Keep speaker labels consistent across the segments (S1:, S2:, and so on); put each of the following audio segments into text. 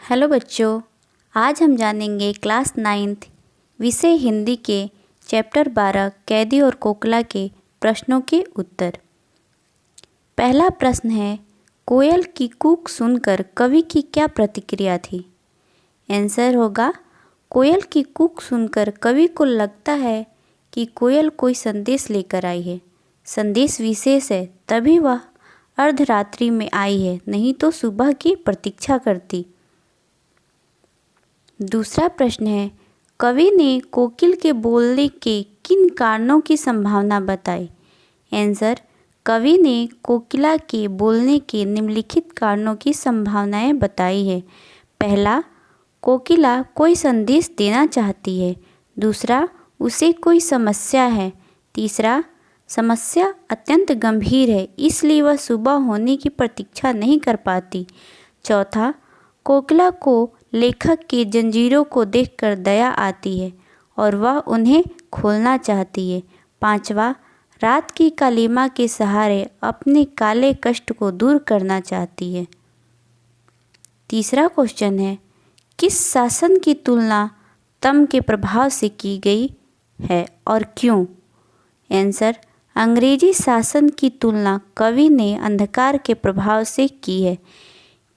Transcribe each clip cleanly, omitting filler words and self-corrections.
S1: Hello बच्चों, आज हम जानेंगे क्लास 9th विषय हिंदी के चैप्टर 12 कैदी और कोकिला के प्रश्नों के उत्तर। पहला प्रश्न है, कोयल की कूक सुनकर कवि की क्या प्रतिक्रिया थी? आंसर होगा, कोयल की कूक सुनकर कवि को लगता है कि कोयल कोई संदेश लेकर आई है। संदेश विशेष है, तभी वह अर्धरात्रि में आई है, नहीं तो सुबह की प्रतीक्षा करती। दूसरा प्रश्न है, कवि ने कोकिल के बोलने के किन कारणों की संभावना बताई? आंसर, कवि ने कोकिला के बोलने के निम्नलिखित कारणों की संभावनाएं बताई है। पहला, कोकिला कोई संदेश देना चाहती है। दूसरा, उसे कोई समस्या है। तीसरा, समस्या अत्यंत गंभीर है, इसलिए वह सुबह होने की प्रतीक्षा नहीं कर पाती। चौथा, कोकिला को लेखक के जंजीरों को देखकर दया आती है और वह उन्हें खोलना चाहती है। पांचवा, रात की कालीमा के सहारे अपने काले कष्ट को दूर करना चाहती है। तीसरा क्वेश्चन है, किस शासन की तुलना तम के प्रभाव से की गई है और क्यों? आंसर, अंग्रेजी शासन की तुलना कवि ने अंधकार के प्रभाव से की है,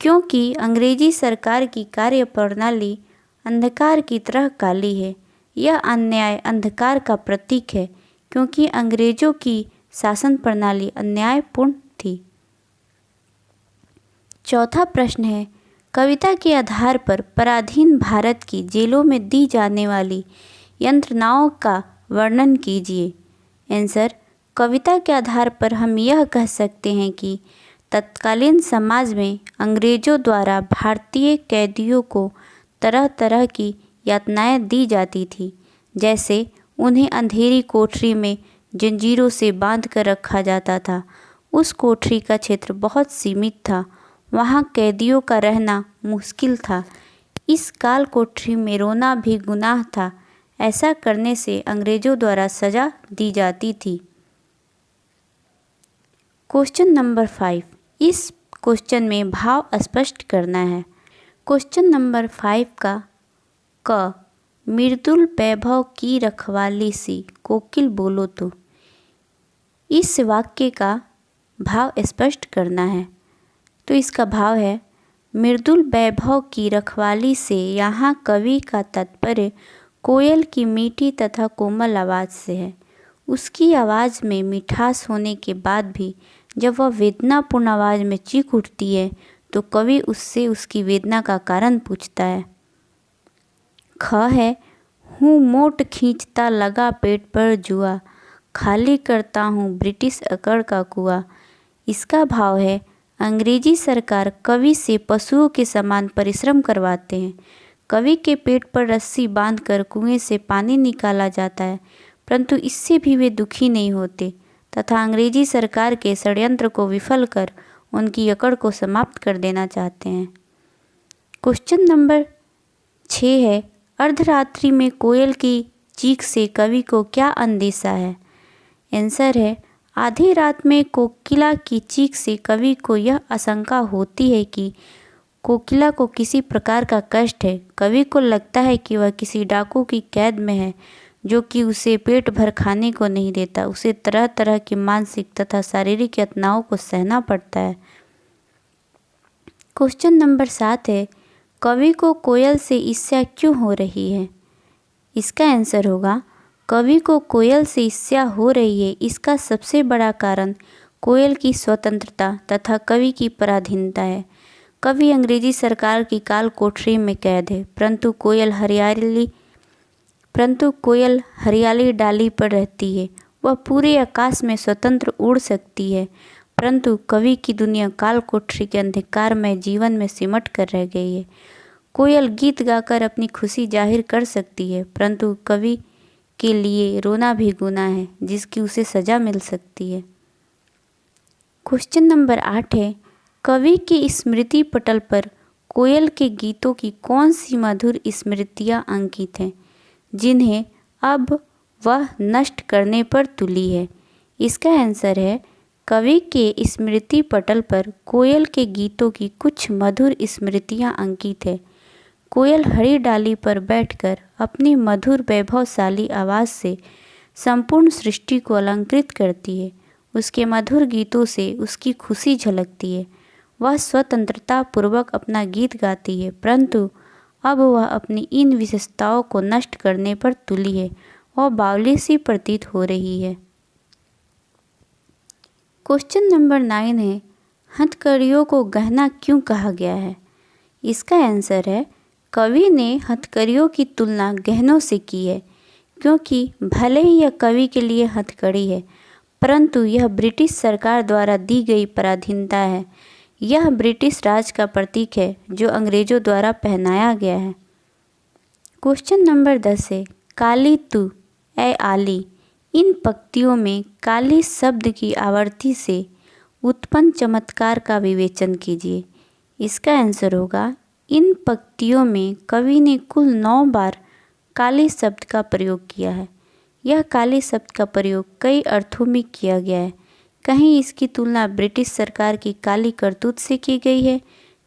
S1: क्योंकि अंग्रेजी सरकार की कार्यप्रणाली अंधकार की तरह काली है। यह अन्याय अंधकार का प्रतीक है, क्योंकि अंग्रेजों की शासन प्रणाली अन्यायपूर्ण थी। चौथा प्रश्न है, कविता के आधार पर पराधीन भारत की जेलों में दी जाने वाली यंत्रणाओं का वर्णन कीजिए। आंसर, कविता के आधार पर हम यह कह सकते हैं कि तत्कालीन समाज में अंग्रेजों द्वारा भारतीय कैदियों को तरह तरह की यातनाएं दी जाती थी। जैसे उन्हें अंधेरी कोठरी में जंजीरों से बांध कर रखा जाता था। उस कोठरी का क्षेत्र बहुत सीमित था, वहाँ कैदियों का रहना मुश्किल था। इस काल कोठरी में रोना भी गुनाह था। ऐसा करने से अंग्रेजों द्वारा सजा दी जाती थी। क्वेश्चन नंबर 5, इस क्वेश्चन में भाव स्पष्ट करना है। क्वेश्चन नंबर 5 का क, मृदुल वैभव की रखवाली सी कोकिल बोलो तो, इस वाक्य का भाव स्पष्ट करना है। तो इसका भाव है, मृदुल वैभव की रखवाली से यहाँ कवि का तात्पर्य कोयल की मीठी तथा कोमल आवाज़ से है। उसकी आवाज़ में मिठास होने के बाद भी जब वह वेदनापूर्ण आवाज़ में चीख उठती है तो कवि उससे उसकी वेदना का कारण पूछता है। ख है, हूँ मोट खींचता लगा पेट पर जुआ, खाली करता हूँ ब्रिटिश अकड़ का कुआं। इसका भाव है, अंग्रेजी सरकार कवि से पशुओं के समान परिश्रम करवाते हैं। कवि के पेट पर रस्सी बांधकर कुएं से पानी निकाला जाता है, परंतु इससे भी वे दुखी नहीं होते तथा अंग्रेजी सरकार के षड्यंत्र को विफल कर उनकी अकड़ को समाप्त कर देना चाहते हैं। क्वेश्चन नंबर 6 है, अर्धरात्रि में कोयल की चीख से कवि को क्या अंदेशा है? आंसर है, आधी रात में कोकिला की चीख से कवि को यह आशंका होती है कि कोकिला को किसी प्रकार का कष्ट है। कवि को लगता है कि वह किसी डाकू की कैद में है, जो कि उसे पेट भर खाने को नहीं देता। उसे तरह तरह की मानसिक तथा शारीरिक यातनाओं को सहना पड़ता है। क्वेश्चन नंबर 7 है, कवि को कोयल से ईर्ष्या क्यों हो रही है? इसका आंसर होगा, कवि को कोयल से ईर्ष्या हो रही है, इसका सबसे बड़ा कारण कोयल की स्वतंत्रता तथा कवि की पराधीनता है। कवि अंग्रेजी सरकार की काल कोठरी में कैद है, परंतु कोयल हरियाली डाली पर रहती है। वह पूरे आकाश में स्वतंत्र उड़ सकती है, परंतु कवि की दुनिया काल कोठरी के अंधकार में जीवन में सिमट कर रह गई है। कोयल गीत गाकर अपनी खुशी जाहिर कर सकती है, परंतु कवि के लिए रोना भी गुनाह है, जिसकी उसे सजा मिल सकती है। क्वेश्चन नंबर 8 है, कवि के स्मृति पटल पर कोयल के गीतों की कौन सी मधुर स्मृतियाँ अंकित हैं, जिन्हें अब वह नष्ट करने पर तुली है? इसका आंसर है, कवि के स्मृति पटल पर कोयल के गीतों की कुछ मधुर स्मृतियाँ अंकित है। कोयल हरी डाली पर बैठकर अपनी मधुर वैभवशाली आवाज़ से संपूर्ण सृष्टि को अलंकृत करती है। उसके मधुर गीतों से उसकी खुशी झलकती है। वह स्वतंत्रता पूर्वक अपना गीत गाती है, परंतु अब वह अपनी इन विशेषताओं को नष्ट करने पर तुली है और बावली सी प्रतीत हो रही है। क्वेश्चन नंबर 9 है, हथकड़ियों को गहना क्यों कहा गया है? इसका आंसर है, कवि ने हथकड़ियों की तुलना गहनों से की है, क्योंकि भले ही यह कवि के लिए हथकड़ी है, परंतु यह ब्रिटिश सरकार द्वारा दी गई पराधीनता है। यह ब्रिटिश राज का प्रतीक है जो अंग्रेजों द्वारा पहनाया गया है। क्वेश्चन नंबर 10 है, काली तू ए आली। इन पंक्तियों में काली शब्द की आवृत्ति से उत्पन्न चमत्कार का विवेचन कीजिए। इसका आंसर होगा, इन पंक्तियों में कवि ने कुल 9 बार काली शब्द का प्रयोग किया है। यह काली शब्द का प्रयोग कई अर्थों में किया गया है। कहीं इसकी तुलना ब्रिटिश सरकार की काली करतूत से की गई है,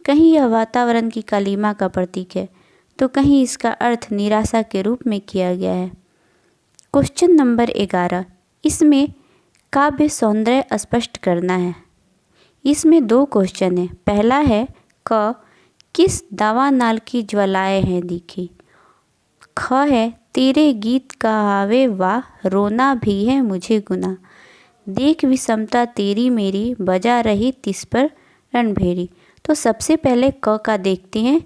S1: कहीं यह वातावरण की कालिमा का प्रतीक है, तो कहीं इसका अर्थ निराशा के रूप में किया गया है। क्वेश्चन नंबर 11, इसमें काव्य सौंदर्य स्पष्ट करना है। इसमें 2 क्वेश्चन है। पहला है, क किस दावा नाल की ज्वालाएं हैं दिखी। ख है, तेरे गीत कहावे वाह, रोना भी है मुझे गुना, देख विषमता तेरी मेरी, बजा रही तिस पर रणभेरी। तो सबसे पहले क का देखते हैं,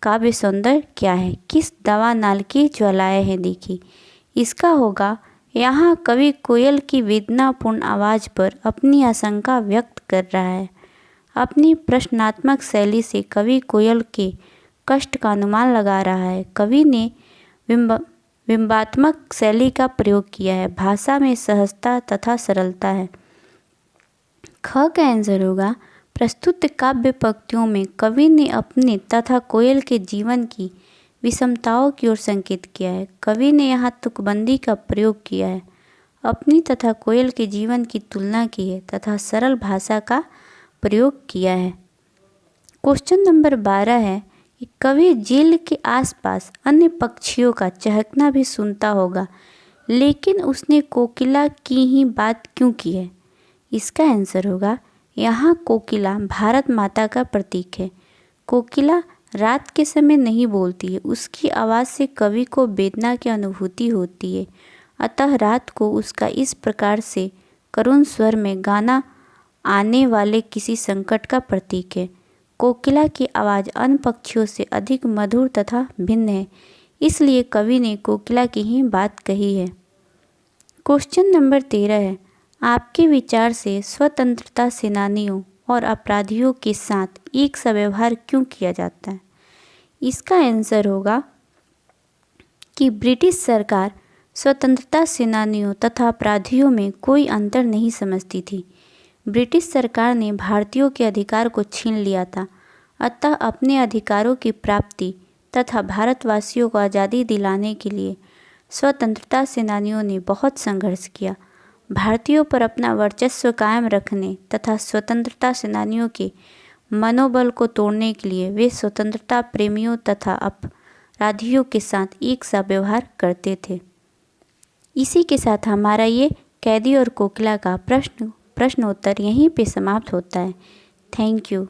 S1: काव्य सौंदर्य क्या है। किस दावा नाल की ज्वालाएं हैं दिखी, इसका होगा, यहाँ कवि कोयल की वेदनापूर्ण आवाज़ पर अपनी आशंका व्यक्त कर रहा है। अपनी प्रश्नात्मक शैली से कवि कोयल के कष्ट का अनुमान लगा रहा है। कवि ने बिंबात्मक शैली का प्रयोग किया है। भाषा में सहजता तथा सरलता है। ख का आंसर होगा, प्रस्तुत काव्य पंक्तियों में कवि ने अपने तथा कोयल के जीवन की विषमताओं की ओर संकेत किया है। कवि ने यहाँ तुकबंदी का प्रयोग किया है, अपनी तथा कोयल के जीवन की तुलना की है तथा सरल भाषा का प्रयोग किया है। क्वेश्चन नंबर 12 है, कवि जेल के आसपास अन्य पक्षियों का चहकना भी सुनता होगा, लेकिन उसने कोकिला की ही बात क्यों की है। इसका आंसर होगा, यहाँ कोकिला भारत माता का प्रतीक है। कोकिला रात के समय नहीं बोलती है, उसकी आवाज़ से कवि को वेदना की अनुभूति होती है, अतः रात को उसका इस प्रकार से करुण स्वर में गाना आने वाले किसी संकट का प्रतीक है। कोकिला की आवाज़ अन्य पक्षियों से अधिक मधुर तथा भिन्न है, इसलिए कवि ने कोकिला की ही बात कही है। क्वेश्चन नंबर 13 है, आपके विचार से स्वतंत्रता सेनानियों और अपराधियों के साथ एक सा व्यवहार क्यों किया जाता है। इसका आंसर होगा कि ब्रिटिश सरकार स्वतंत्रता सेनानियों तथा अपराधियों में कोई अंतर नहीं समझती थी। ब्रिटिश सरकार ने भारतीयों के अधिकार को छीन लिया था, अतः अपने अधिकारों की प्राप्ति तथा भारतवासियों को आज़ादी दिलाने के लिए स्वतंत्रता सेनानियों ने बहुत संघर्ष किया। भारतीयों पर अपना वर्चस्व कायम रखने तथा स्वतंत्रता सेनानियों के मनोबल को तोड़ने के लिए वे स्वतंत्रता प्रेमियों तथा अपराधियों के साथ एक सा व्यवहार करते थे। इसी के साथ हमारा ये कैदी और कोकिला का प्रश्नोत्तर यहीं पे समाप्त होता है। Thank you.